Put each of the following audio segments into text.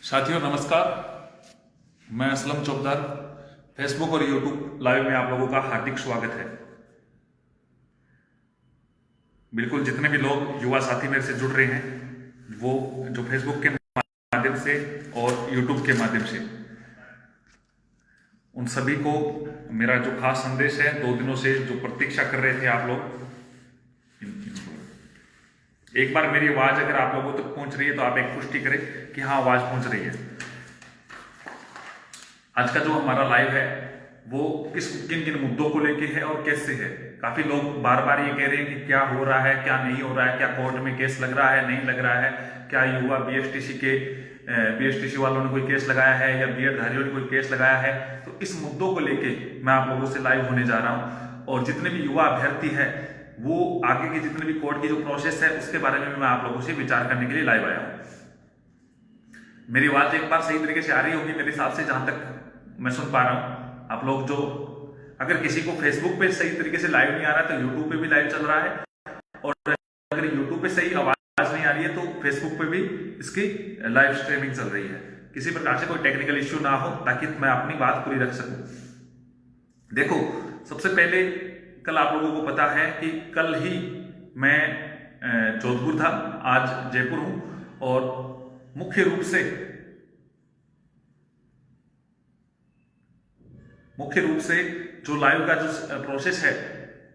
साथियों नमस्कार, मैं असलम चौबदार। फेसबुक और यूट्यूब लाइव में आप लोगों का हार्दिक स्वागत है। बिल्कुल जितने भी लोग युवा साथी मेरे से जुड़ रहे हैं वो जो फेसबुक के माध्यम से और यूट्यूब के माध्यम से, उन सभी को मेरा जो खास संदेश है, 2 दिनों से जो प्रतीक्षा कर रहे थे आप लोग, एक बार मेरी आवाज अगर आप लोगों तक पहुंच रही है तो आप एक पुष्टि करें कि हाँ आवाज पहुंच रही है। आज का जो हमारा लाइव है वो किन किन मुद्दों को लेके है और कैसे है। काफी लोग बार बार ये कह रहे हैं कि क्या हो रहा है, क्या नहीं हो रहा है, क्या कोर्ट में केस लग रहा है, नहीं लग रहा है, क्या युवा बीएसटीसी वालों ने कोई केस लगाया है या बीएड धारियों ने कोई केस लगाया है। तो इस मुद्दों को लेके मैं आप लोगों से लाइव होने जा रहा हूं और जितने भी युवा अभ्यर्थी है वो आगे के जितने भी कोर्ट की जो प्रोसेस है उसके बारे में मैं आप लोगों से विचार करने के लिए लाइव आया हूं। मेरी बात एक बार सही तरीके से आ रही होगी मेरे हिसाब से, जहां तक मैं सुन पा रहा हूं। आप लोग जो अगर किसी को फेसबुक पे सही तरीके से लाइव नहीं आ रहा है तो यूट्यूब पे भी लाइव चल रहा है, और अगर यूट्यूब पे सही आवाज नहीं आ रही है तो फेसबुक पे भी इसकी लाइव स्ट्रीमिंग चल रही है। किसी प्रकार से कोई टेक्निकल इश्यू ना हो ताकि मैं अपनी बात पूरी रख सकूं। देखो, सबसे पहले कल आप लोगों को पता है कि कल ही मैं जोधपुर था, आज जयपुर हूं, और मुख्य रूप से जो लाइव का जो प्रोसेस है,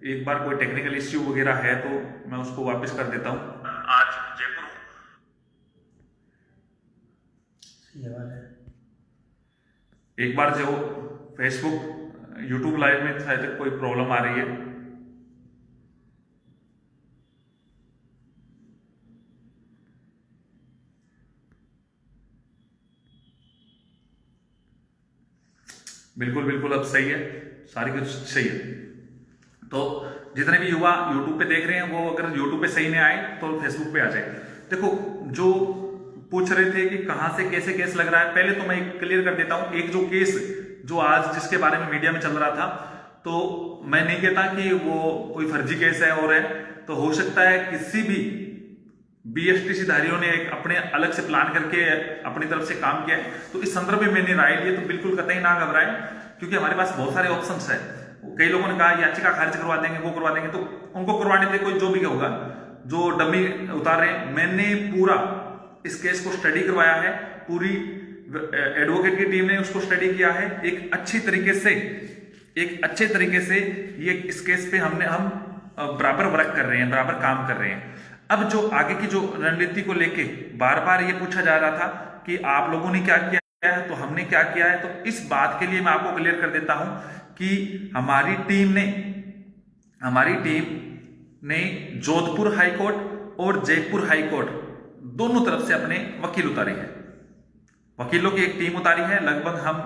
एक बार कोई टेक्निकल इश्यू वगैरह है तो मैं उसको वापस कर देता हूं। आज जयपुर हूं, एक बार जो फेसबुक यूट्यूब लाइव में शायद कोई प्रॉब्लम आ रही है। बिल्कुल बिल्कुल अब सही है, सारी कुछ सही है। तो जितने भी युवा यूट्यूब पे देख रहे हैं वो अगर यूट्यूब पे सही नहीं आए तो फेसबुक पे आ जाए। देखो, जो पूछ रहे थे कि कहां से कैसे केस लग रहा है, पहले तो मैं क्लियर कर देता हूं। एक जो केस जो आज जिसके बारे में मीडिया में चल रहा था, तो मैं नहीं कहता कि वो कोई फर्जी केस है और है, तो हो सकता है किसी भी बीएसटीसी धारियों ने एक अपने अलग से प्लान करके अपनी तरफ से काम किया है। तो इस संदर्भ में मैंने राय ली, तो बिल्कुल कतई ना घबराएं, क्योंकि हमारे पास बहुत सारे ऑप्शंस है। कई लोगों ने कहा याचिका खारिज करवा देंगे, वो करवा देंगे, तो उनको करवाने के लिए कोई जो भी होगा, जो डमी उतार रहे हैं, मैंने पूरा इस केस को स्टडी करवाया है। पूरी एडवोकेट की टीम ने उसको स्टडी किया है एक अच्छे तरीके से। ये इस केस पे हम बराबर वर्क कर रहे हैं, बराबर काम कर रहे हैं। अब जो आगे की जो रणनीति को लेके बार बार ये पूछा जा रहा था कि आप लोगों ने क्या किया है, तो हमने क्या किया है, तो इस बात के लिए मैं आपको क्लियर कर देता हूं कि हमारी टीम ने जोधपुर हाईकोर्ट और जयपुर हाईकोर्ट दोनों तरफ से अपने वकील उतारे हैं। वकीलों की एक टीम उतारी है। लगभग हम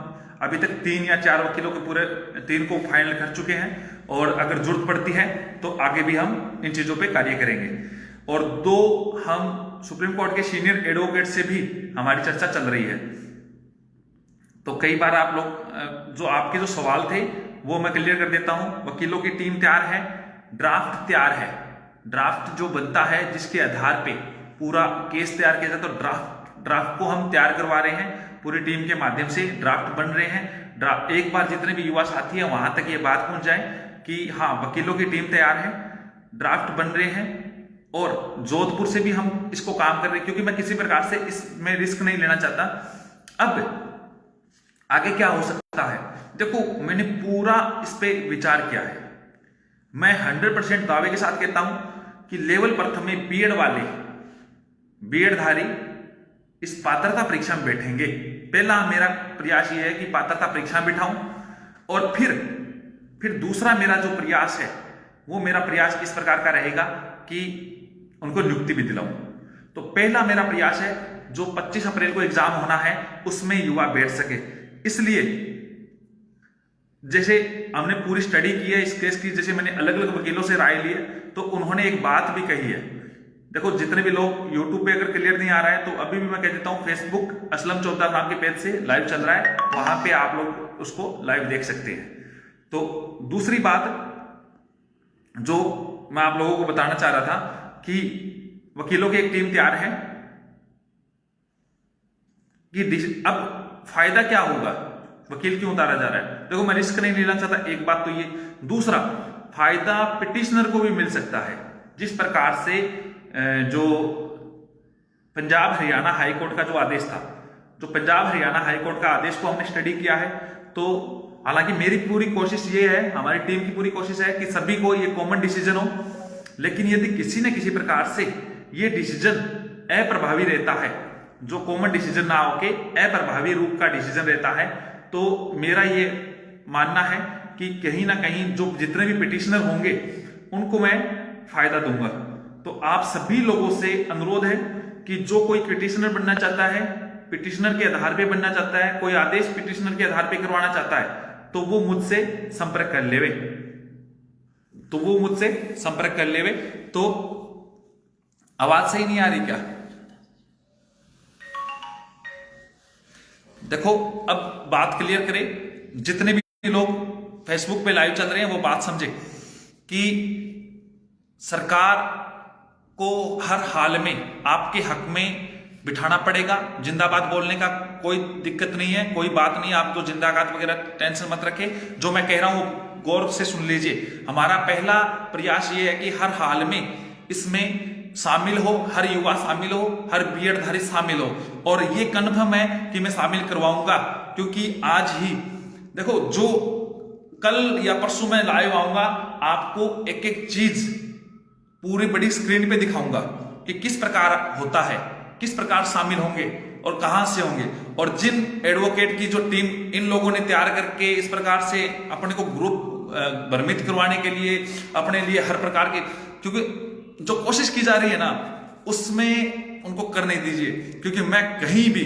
अभी तक 3 या 4 वकीलों के पूरे 3 को फाइनल कर चुके हैं, और अगर जरूरत पड़ती है तो आगे भी हम इन चीजों पे कार्य करेंगे। और 2 हम सुप्रीम कोर्ट के सीनियर एडवोकेट से भी हमारी चर्चा चल रही है। तो कई बार आप लोग जो आपके जो सवाल थे वो मैं क्लियर कर देता हूं। वकीलों की टीम तैयार है, ड्राफ्ट तैयार है। ड्राफ्ट जो बनता है जिसके आधार पे पूरा केस तैयार किया जाता है, तो ड्राफ्ट को हम तैयार करवा रहे हैं। पूरी टीम के माध्यम से ड्राफ्ट बन रहे हैं। एक बार जितने भी युवा साथी हैं वहां तक ये बात पहुंच जाए कि हाँ वकीलों की टीम तैयार है, ड्राफ्ट बन रहे हैं, और जोधपुर से भी हम इसको काम कर रहे हैं, क्योंकि मैं किसी प्रकार से इसमें रिस्क नहीं लेना चाहता। अब आगे क्या हो सकता है, देखो मैंने पूरा इस पे विचार किया है। मैं 100% दावे के साथ कहता हूं कि लेवल प्रथम में बीएड धारी इस पात्रता परीक्षा में बैठेंगे। पहला मेरा प्रयास यह है कि पात्रता परीक्षा में बिठाऊं, और फिर दूसरा मेरा जो प्रयास है वो मेरा प्रयास इस प्रकार का रहेगा कि उनको नियुक्ति भी दिलाऊं। तो पहला मेरा प्रयास है जो 25 अप्रैल को एग्जाम होना है उसमें युवा बैठ सके। इसलिए जैसे हमने पूरी स्टडी की है इस केस की, जैसे मैंने अलग अलग वकीलों से राय ली है, तो उन्होंने एक बात भी कही है। देखो, जितने भी लोग यूट्यूब पे अगर क्लियर नहीं आ रहा है तो अभी भी मैं कह देता हूं, फेसबुक असलम चौधरी नाम के पेज से लाइव चल रहा है, वहां पे आप लोग उसको लाइव देख सकते हैं। तो दूसरी बात जो मैं आप लोगों को बताना चाह रहा था कि वकीलों की एक टीम तैयार है कि अब फायदा क्या होगा, वकील क्यों उतारा जा रहा है। देखो मैं रिस्क नहीं लेना चाहता, एक बात तो ये। दूसरा, फायदा पिटिशनर को भी मिल सकता है। जिस प्रकार से जो पंजाब हरियाणा हाईकोर्ट का जो आदेश था, जो पंजाब हरियाणा हाईकोर्ट का आदेश को हमने स्टडी किया है, तो हालांकि मेरी पूरी कोशिश ये है, हमारी टीम की पूरी कोशिश है कि सभी को ये कॉमन डिसीजन हो, लेकिन यदि किसी न किसी प्रकार से ये डिसीजन अप्रभावी रहता है, जो कॉमन डिसीजन ना होके अप्रभावी रूप का डिसीजन रहता है, तो मेरा ये मानना है कि कहीं ना कहीं जो जितने भी पिटिशनर होंगे उनको मैं फायदा दूंगा। तो आप सभी लोगों से अनुरोध है कि जो कोई पिटिशनर बनना चाहता है, पिटिशनर के आधार पे बनना चाहता है, कोई आदेश पिटिशनर के आधार पे करवाना चाहता है, तो वो मुझसे संपर्क कर लेवे, तो आवाज सही नहीं आ रही क्या? देखो अब बात क्लियर करें, जितने भी लोग फेसबुक पे लाइव चल रहे हैं वो बात समझे कि सरकार को हर हाल में आपके हक में बिठाना पड़ेगा। जिंदाबाद बोलने का कोई दिक्कत नहीं है, कोई बात नहीं, आप तो जिंदाबाद वगैरह टेंशन मत रखें। जो मैं कह रहा हूं गौर से सुन लीजिए। हमारा पहला प्रयास ये है कि हर हाल में इसमें शामिल हो, हर युवा शामिल हो, हर बीएड धारी शामिल हो, और ये कन्फर्म है कि मैं शामिल करवाऊंगा। क्योंकि आज ही देखो, जो कल या परसों मैं लाइव आऊंगा, आपको एक एक चीज पूरी बड़ी स्क्रीन पे दिखाऊंगा कि किस प्रकार होता है, किस प्रकार शामिल होंगे और कहां से होंगे। और जिन एडवोकेट की जो टीम इन लोगों ने तैयार करके इस प्रकार से अपने को ग्रुप भ्रमित करवाने के लिए, अपने लिए हर प्रकार के, क्योंकि जो कोशिश की जा रही है ना, उसमें उनको करने दीजिए। क्योंकि मैं कहीं भी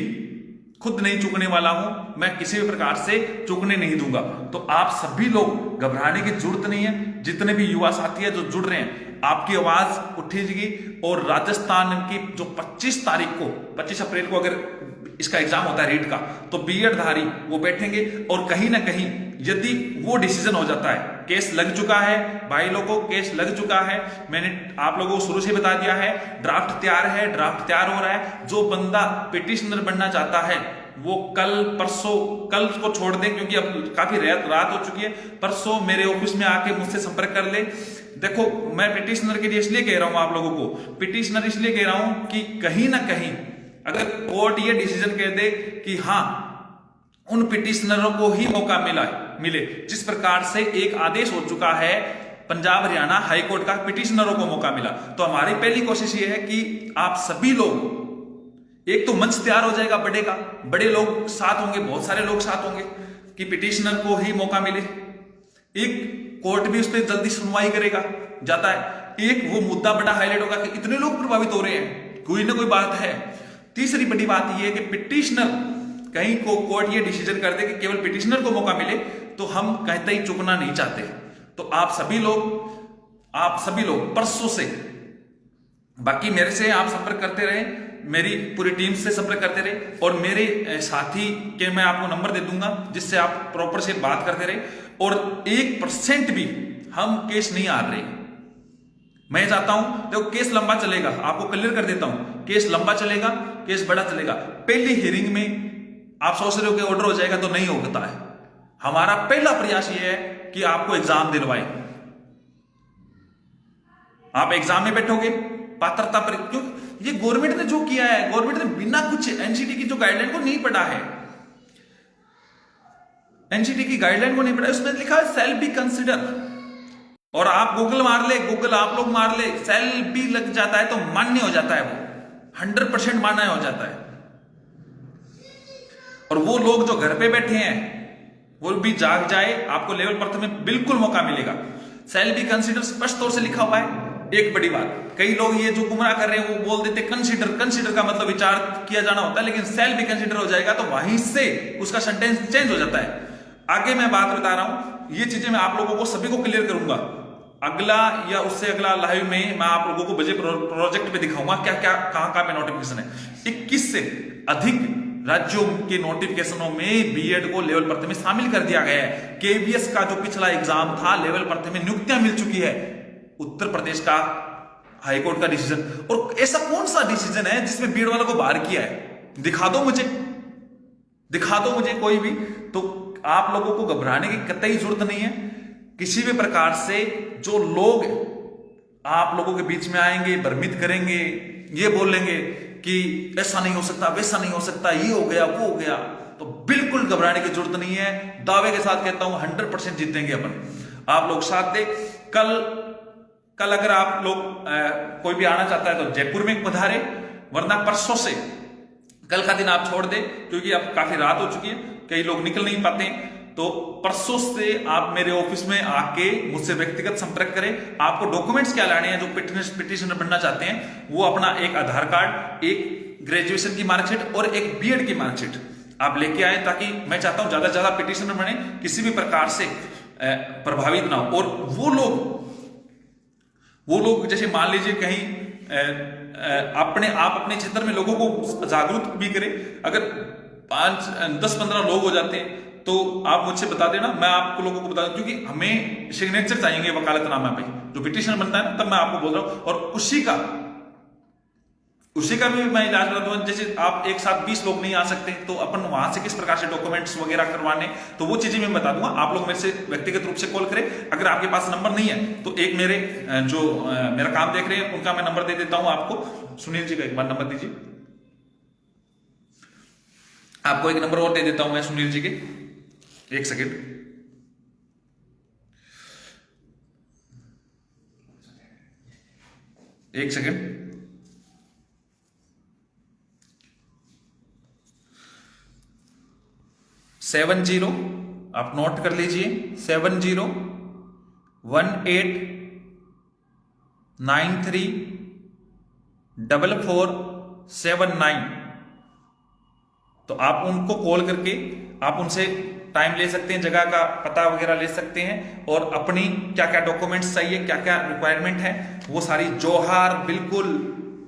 खुद नहीं चूकने वाला हूं, मैं किसी भी प्रकार से चूकने नहीं दूंगा। तो आप सभी लोग घबराने की जरूरत नहीं है। जितने भी युवा साथी है जो जुड़ रहे हैं, आपकी आवाज उठेगी। और राजस्थान की जो 25 तारीख को, 25 अप्रैल को अगर इसका एग्जाम होता है रीट का, तो बीएड धारी वो बैठेंगे। और कहीं ना कहीं यदि वो डिसीजन हो जाता है, केस लग चुका है भाई लोगों, केस लग चुका है, मैंने आप लोगों को शुरू से बता दिया है, ड्राफ्ट तैयार है, ड्राफ्ट तैयार हो रहा है। जो बंदा पिटिशनर बनना चाहता है वो कल परसों, कल को छोड़ दें क्योंकि अब काफी रात हो चुकी है, परसों मेरे ऑफिस में आके मुझसे संपर्क कर ले। देखो मैं पिटिशनर के लिए इसलिए कह रहा हूं आप लोगों को, पिटिशनर इसलिए कह रहा हूं कि कहीं ना कहीं अगर कोर्ट ये डिसीजन कह दे कि हां उन पिटिशनरों को ही मौका मिले, जिस प्रकार से एक आदेश हो चुका है पंजाब हरियाणा हाईकोर्ट का, पिटिशनरों को मौका मिला। तो हमारी पहली कोशिश ये है कि आप सभी लोग, एक तो मंच तैयार हो जाएगा, बढ़ेगा, बड़े लोग साथ होंगे, बहुत सारे लोग साथ होंगे कि पिटिशनर को ही मौका मिले। एक कोर्ट भी उस पर जल्दी सुनवाई करेगा जाता है। एक वो मुद्दा बड़ा हाईलाइट होगा कि इतने लोग प्रभावित हो रहे हैं, कोई ना कोई बात है। तीसरी बड़ी बात यह है कि पिटिशनर, कहीं को कोर्ट ये डिसीजन कर दे कि केवल पिटिशनर को मौका मिले, तो हम कहते ही चुकना नहीं चाहते। तो आप सभी लोग परसों से, बाकी मेरे से आप संपर्क करते रहे, मेरी पूरी टीम से संपर्क करते रहे, और मेरे साथी के मैं आपको नंबर दे दूंगा जिससे आप प्रॉपर से बात करते रहे। और 1% भी हम केस नहीं हार रहे। मैं चाहता हूं, देखो केस लंबा चलेगा, आपको क्लियर कर देता हूं, केस लंबा चलेगा, केस बड़ा चलेगा। पहली हियरिंग में आप सोच रहे हो कि ऑर्डर हो जाएगा, तो नहीं होता है। हमारा पहला प्रयास यह है कि आपको एग्जाम दिलवाए। आप एग्जाम में बैठोगे, पात्रता पर, क्यों ये गवर्नमेंट ने जो किया है, गवर्नमेंट ने बिना कुछ एनसीटी की जो गाइडलाइन को नहीं पढ़ा है, एनसीटी की गाइडलाइन को नहीं पढ़ा, उसमें लिखा है सेल बी कंसिडर। और आप गूगल मार ले, गूगल आप लोग मार ले, सेल बी लग जाता है तो मान्य हो जाता है, वो 100% मान्य हो जाता है। और वो लोग जो घर पे बैठे हैं वो भी जाग जाए, आपको लेवल प्रथम में बिल्कुल मौका मिलेगा। सेल बी कंसिडर स्पष्ट तौर से लिखा हुआ है। एक बड़ी बात, कई लोग ये जो गुमराह कर रहे हैं वो बोल देते कंसिडर का मतलब विचार किया जाना होता है, लेकिन सेल बी कंसिडर हो जाएगा तो वहीं से उसका सेंटेंस चेंज हो जाता है। आगे मैं बात बता रहा हूं, ये चीजें मैं आप लोगों को सभी को क्लियर करूंगा। अगला या उससे अगला लाइव में मैं आप लोगों को बजे प्रोजेक्ट पे दिखाऊंगा क्या क्या कहां पे नोटिफिकेशन है। 21 से अधिक राज्यों के नोटिफिकेशनों में बीएड को लेवल प्रथम में शामिल कर दिया गया है। केवीएस का जो पिछला एग्जाम था, लेवल प्रथम में नियुक्तियां मिल चुकी है। उत्तर प्रदेश का हाईकोर्ट का डिसीजन, और ऐसा कौन सा डिसीजन है जिसमें बीएड वालों को बाहर किया है, दिखा दो मुझे। दिखा दो मुझे कोई भी, तो आप लोगों को घबराने की कतई जरूरत नहीं है। किसी भी प्रकार से जो लोग आप लोगों के बीच में आएंगे, भ्रमित करेंगे, ये बोलेंगे कि ऐसा नहीं हो सकता, वैसा नहीं हो सकता, ये हो गया, वो हो गया, तो बिल्कुल घबराने की जरूरत नहीं है। दावे के साथ कहता हूं 100% जीतेंगे अपन। आप लोग साथ दे। कल अगर आप लोग कोई भी आना चाहता है तो जयपुर में पधारे, वरना परसों से, कल का दिन आप छोड़ दे क्योंकि अब काफी रात हो चुकी है, कई लोग निकल नहीं पाते हैं। तो परसों से आप मेरे ऑफिस में आके मुझसे व्यक्तिगत संपर्क करें। आपको डॉक्यूमेंट्स क्या लाने हैं जो पिटिशनर बनना चाहते हैं, वो अपना एक आधार कार्ड, एक ग्रेजुएशन की मार्कशीट और एक बीएड की मार्कशीट आप लेके आए, ताकि मैं चाहता हूं ज्यादा से ज्यादा पिटिशनर बने, किसी भी प्रकार से प्रभावित ना हो। और वो लोग जैसे मान लीजिए कहीं अपने क्षेत्र में लोगों को जागरूक भी करें। अगर 5-10-15 लोग हो जाते हैं तो आप मुझसे बता देना, मैं आपको लोगों को बता दूं, क्योंकि हमें सिग्नेचर चाहिए वकालतनामा पे जो पिटिशन बनता है ना, तब मैं आपको बोल रहा हूं। और उसी का भी मैं इलाज बता दूंगा। जैसे आप एक साथ 20 लोग नहीं आ सकते तो अपन वहां से किस प्रकार से डॉक्यूमेंट्स वगैरह करवाने, तो वो चीजें मैं बता दूंगा। आप लोग मेरे से व्यक्तिगत रूप से कॉल करें। अगर आपके पास नंबर नहीं है तो एक मेरा काम देख रहे हैं उनका मैं नंबर दे देता हूं आपको। सुनील जी का एक बार नंबर दीजिए। आपको एक नंबर और दे देता हूं मैं सुनील जी के, एक सेकेंड। एक सेकेंड। 70, आप नोट कर लीजिए, 7018934479। तो आप उनको कॉल करके आप उनसे टाइम ले सकते हैं, जगह का पता वगैरह ले सकते हैं, और अपनी क्या क्या डॉक्यूमेंट्स चाहिए, क्या क्या रिक्वायरमेंट है, वो सारी। जोहार, बिल्कुल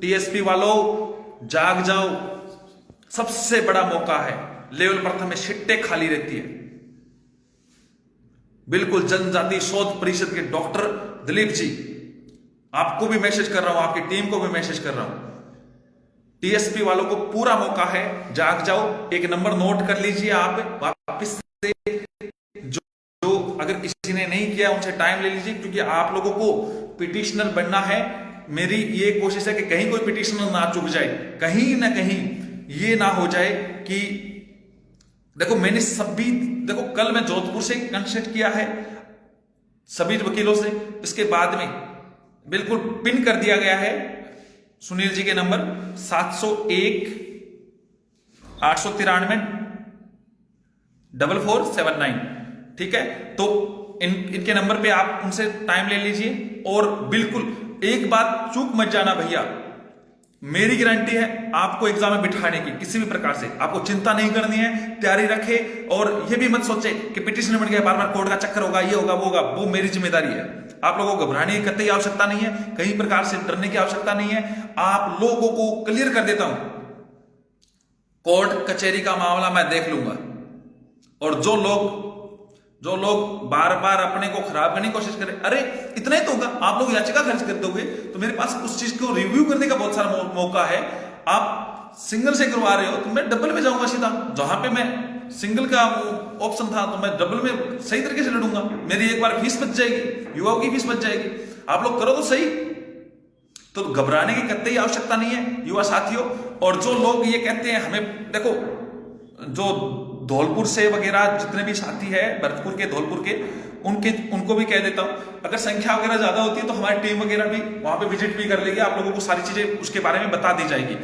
टीएसपी वालों जाग जाओ, सबसे बड़ा मौका है। लेवल प्रथम में सीटें खाली रहती है। बिल्कुल जनजाति शोध परिषद के डॉक्टर दिलीप जी, आपको भी मैसेज कर रहा हूं, आपकी टीम को भी मैसेज कर रहा हूं। टीएसपी वालों को पूरा मौका है, जाग जाओ। एक नंबर नोट कर लीजिए आप वापिस से, जो अगर किसी ने नहीं किया उनसे टाइम ले लीजिए, क्योंकि आप लोगों को पिटिशनर बनना है। मेरी ये कोशिश है कि कहीं कोई पिटिशनर ना चुक जाए, कहीं ना कहीं ये ना हो जाए कि देखो कल मैं जोधपुर से कंसल्ट किया है सभी वकीलों से, इसके बाद में बिल्कुल पिन कर दिया गया है सुनील जी के नंबर 701-893-4479। ठीक है, तो इनके नंबर पे आप उनसे टाइम ले लीजिए। और बिल्कुल एक बात चूक मत जाना भैया, मेरी गारंटी है आपको एग्जाम में बिठाने की। किसी भी प्रकार से आपको चिंता नहीं करनी है, तैयारी रखे। और ये भी मत सोचे कि पिटिशन बन गया, बार बार कोर्ट का चक्कर होगा, ये होगा, वो होगा। वो मेरी जिम्मेदारी है। आप लोगों को घबराने की कतई आवश्यकता नहीं है, कहीं प्रकार से डरने की आवश्यकता नहीं है। आप लोगों को क्लियर कर देता हूं, कोर्ट कचहरी का मामला मैं देख लूंगा। और जो लोग बार बार अपने को खराब करने की कोशिश करें, अरे इतना ही तो होगा, आप लोग याचिका खर्च कर दोगे तो मेरे पास उस चीज को रिव्यू करने का बहुत सारा मौका है। आप सिंगल से करवा रहे हो तो मैं डबल में जाऊंगा सीधा। जहां पे मैं सिंगल का ऑप्शन था तो मैं डबल में सही तरीके से लड़ूंगा। मेरी एक बार फीस बच जाएगी, युवाओं की फीस बच जाएगी। आप लोग करो तो सही। तो घबराने की कतई आवश्यकता नहीं है युवा साथियों। और जो लोग ये कहते हैं हमें, देखो जो धौलपुर से वगैरह जितने भी साथी है, भरतपुर के, धौलपुर के, उनको भी कह देता हूं, अगर संख्या वगैरह ज्यादा होती है तो हमारी टीम वगैरह भी वहां पे विजिट भी कर लेगी। आप लोगों को सारी चीजें उसके बारे में बता दी जाएगी।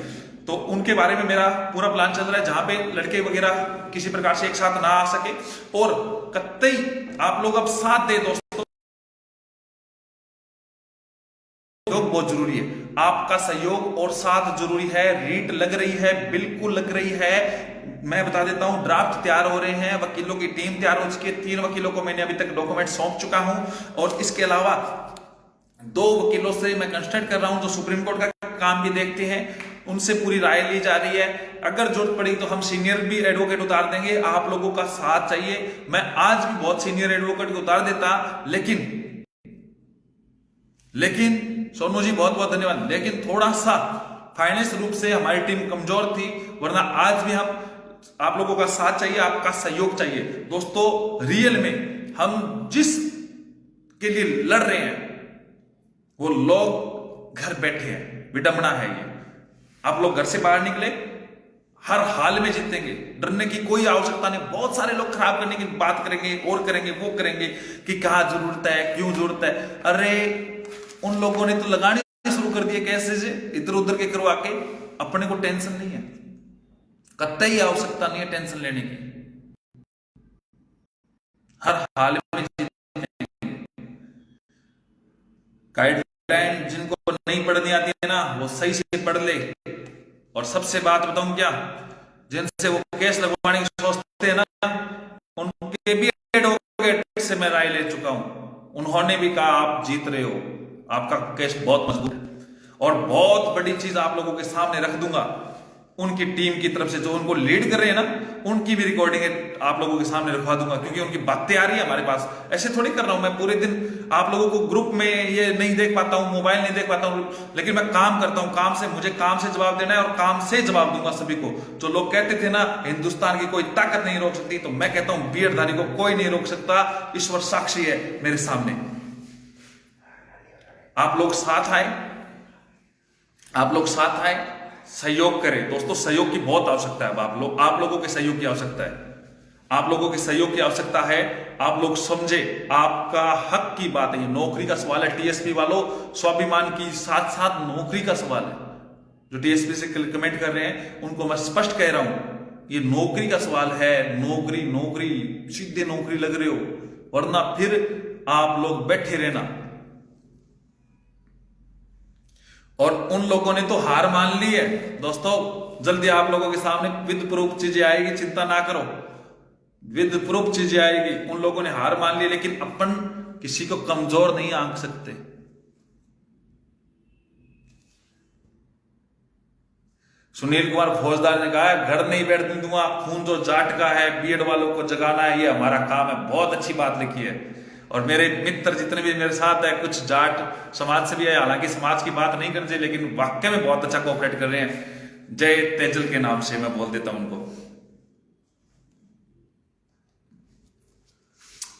तो उनके बारे में मेरा पूरा प्लान चल रहा है, जहां पे लड़के वगैरह किसी प्रकार से एक साथ ना आ सके। और कतई आप लोग अब साथ दे दोस्तों, बहुत जरूरी है। आपका सहयोग और साथ जरूरी है। रीट लग रही है, बिल्कुल लग रही है। मैं बता देता हूं, ड्राफ्ट तैयार हो रहे हैं, वकीलों की टीम तैयार हो चुकी है। 3 वकीलों को मैंने अभी तक डॉक्यूमेंट सौंप चुका हूं। और इसके अलावा 2 वकीलों से मैं कंसल्ट कर रहा हूं जो सुप्रीम कोर्ट का काम भी देखते हैं, उनसे पूरी राय ली जा रही है। अगर जरूरत पड़ी तो हम सीनियर भी एडवोकेट उतार देंगे। आप लोगों का साथ चाहिए। मैं आज भी बहुत सीनियर एडवोकेट को उतार देता, लेकिन सोनू जी बहुत बहुत धन्यवाद, लेकिन थोड़ा सा फाइनेंस रूप से हमारी टीम कमजोर थी, वरना आज भी हम आप लोगों का साथ चाहिए, आपका सहयोग चाहिए। दोस्तों रियल में हम जिस के लिए लड़ रहे हैं वो लोग घर बैठे हैं, विडंबना है ये। आप लोग घर से बाहर निकले, हर हाल में जीतेंगे, डरने की कोई आवश्यकता नहीं। बहुत सारे लोग खराब करने की बात करेंगे और करेंगे, वो करेंगे कि कहां जरूरत है, क्यों जरूरत है। अरे उन लोगों ने तो लगाने शुरू कर दिए कैसे से इधर उधर के करवा के। अपने को टेंशन नहीं है, कतई आवश्यकता नहीं है टेंशन लेने की। हर हाल में गाइडलाइन जिनको नहीं पढ़नी आती है ना, वो सही से पढ़ ले। और सबसे बात बताऊं क्या, जिनसे वो केस लगवाने की सोचते हैं ना, उनके भी एडवोकेट से मैं राय ले चुका हूं। उन्होंने भी कहा आप जीत रहे हो, आपका केस बहुत मजबूत है। और बहुत बड़ी चीज आप लोगों के सामने रख दूंगा, उनकी टीम की तरफ से जो उनको लीड कर रहे हैं ना, उनकी भी रिकॉर्डिंग आप लोगों के सामने रखवा दूंगा, क्योंकि उनकी बातें आ रही है हमारे पास। ऐसे थोड़ी कर रहा हूं मैं, पूरे दिन आप लोगों को ग्रुप में ये नहीं देख पाता हूं, मोबाइल नहीं देख पाता हूं, लेकिन मैं काम करता हूं। काम से मुझे काम से जवाब देना है और काम से जवाब दूंगा सभी को। जो लोग कहते थे ना हिंदुस्तान की कोई ताकत नहीं रोक सकती, तो मैं कहता हूं बीएडधारी को कोई नहीं रोक सकता। ईश्वर साक्षी है मेरे सामने। आप लोग साथ आए, आप लोग साथ आए, सहयोग करें। दोस्तों सहयोग की बहुत आवश्यकता है। आप लोगों के सहयोग की आवश्यकता है, आप लोगों के सहयोग की आवश्यकता है। आप लोग समझे, आपका हक की बात है, ये नौकरी का सवाल है। टीएसपी वालों, स्वाभिमान की साथ साथ नौकरी का सवाल है। जो टीएसपी से कमेंट कर रहे हैं उनको मैं स्पष्ट कह रहा हूं, ये नौकरी का सवाल है। नौकरी नौकरी सीधे नौकरी लग रहे हो, वरना फिर आप लोग बैठे रहना। और उन लोगों ने तो हार मान ली है दोस्तों। जल्दी आप लोगों के सामने विद प्रूफ चीजें आएगी, चिंता ना करो, विद प्रूफ चीजें आएगी। उन लोगों ने हार मान ली, लेकिन अपन किसी को कमजोर नहीं आंक सकते। सुनील कुमार फौजदार ने कहा घर नहीं बैठने दूंगा, खून जो जाट का है, बीएड वालों को जगाना है, ये हमारा काम है। बहुत अच्छी बात लिखी है। और मेरे मित्र जितने भी मेरे साथ है, कुछ जाट समाज से भी है, हालांकि समाज की बात नहीं करनी चाहिए, लेकिन वाकई में बहुत अच्छा कोऑपरेट कर रहे हैं। जय तेजल के नाम से मैं बोल देता हूं उनको।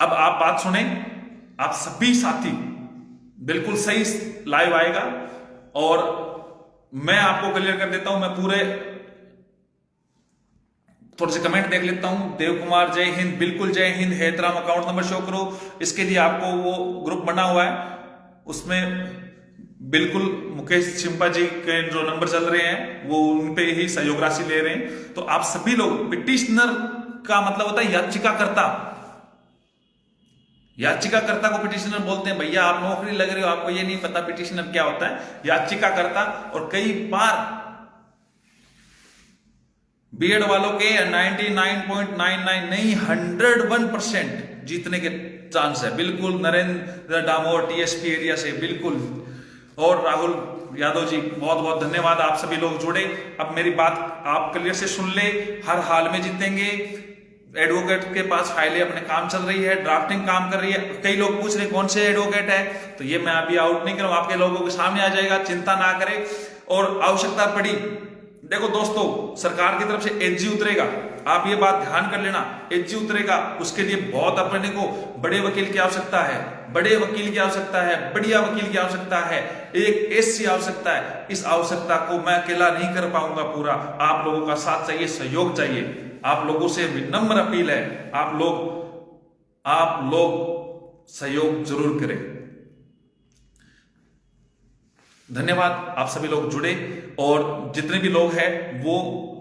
अब आप बात सुने, आप सभी साथी, बिल्कुल सही लाइव आएगा और मैं आपको क्लियर कर देता हूं। मैं पूरे थोड़े से कमेंट देख लेता हूं। देव कुमार जय हिंद, बिल्कुल जय Hind. Hetram account number show करो, इसके लिए आपको वो ग्रुप बना हुआ है, उसमें बिल्कुल मुकेश चिंपा जी के जो नंबर चल रहे हैं वो उन पे ही सहयोग राशि ले रहे हैं। तो आप सभी लोग, पिटिशनर का मतलब होता है याचिकाकर्ता। याचिकाकर्ता को पिटिशनर बोलते हैं। भैया आप नौकरी लग रहे हो, आपको ये नहीं पता पिटिशनर क्या होता है? याचिकाकर्ता। और कई बार बीएड वालों के 99.99 नहीं 101% जीतने के चांस है। बिल्कुल नरेंद्र डामोर टीएसपी एरिया से, बिल्कुल। और राहुल यादव जी बहुत बहुत धन्यवाद, आप सभी लोग जुड़े। अब मेरी बात आप क्लियर से सुन ले, हर हाल में जीतेंगे। एडवोकेट के पास फाइलें अपने काम चल रही है, ड्राफ्टिंग काम कर रही है। कई लोग पूछ रहे कौन से एडवोकेट है, तो ये मैं अभी आउट नहीं करूं, आपके लोगों के सामने आ जाएगा, चिंता ना करें। और आवश्यकता पड़ी, देखो दोस्तों, सरकार की तरफ से एचजी उतरेगा, आप ये बात ध्यान कर लेना, एचजी उतरेगा। उसके लिए बहुत अपने को बड़े वकील की आवश्यकता है, बड़े वकील की आवश्यकता है, बढ़िया वकील की आवश्यकता है, एक एससी आवश्यकता है। इस आवश्यकता को मैं अकेला नहीं कर पाऊंगा पूरा, आप लोगों का साथ चाहिए, सहयोग चाहिए। आप लोगों से विनम्र अपील है, आप लोग सहयोग जरूर करें। धन्यवाद, आप सभी लोग जुड़े। और जितने भी लोग हैं वो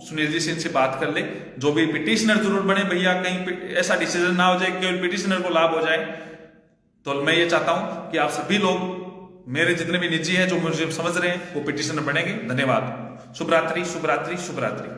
सुनील जी से बात कर ले, जो भी पिटिशनर जरूर बने भैया, कहीं ऐसा डिसीजन ना हो जाए कि पिटिशनर को लाभ हो जाए। तो मैं ये चाहता हूं कि आप सभी लोग, मेरे जितने भी निजी हैं जो मुझे समझ रहे हैं, वो पिटिशनर बनेंगे। धन्यवाद। शुभ रात्रि, शुभ रात्रि, शुभ रात्रि।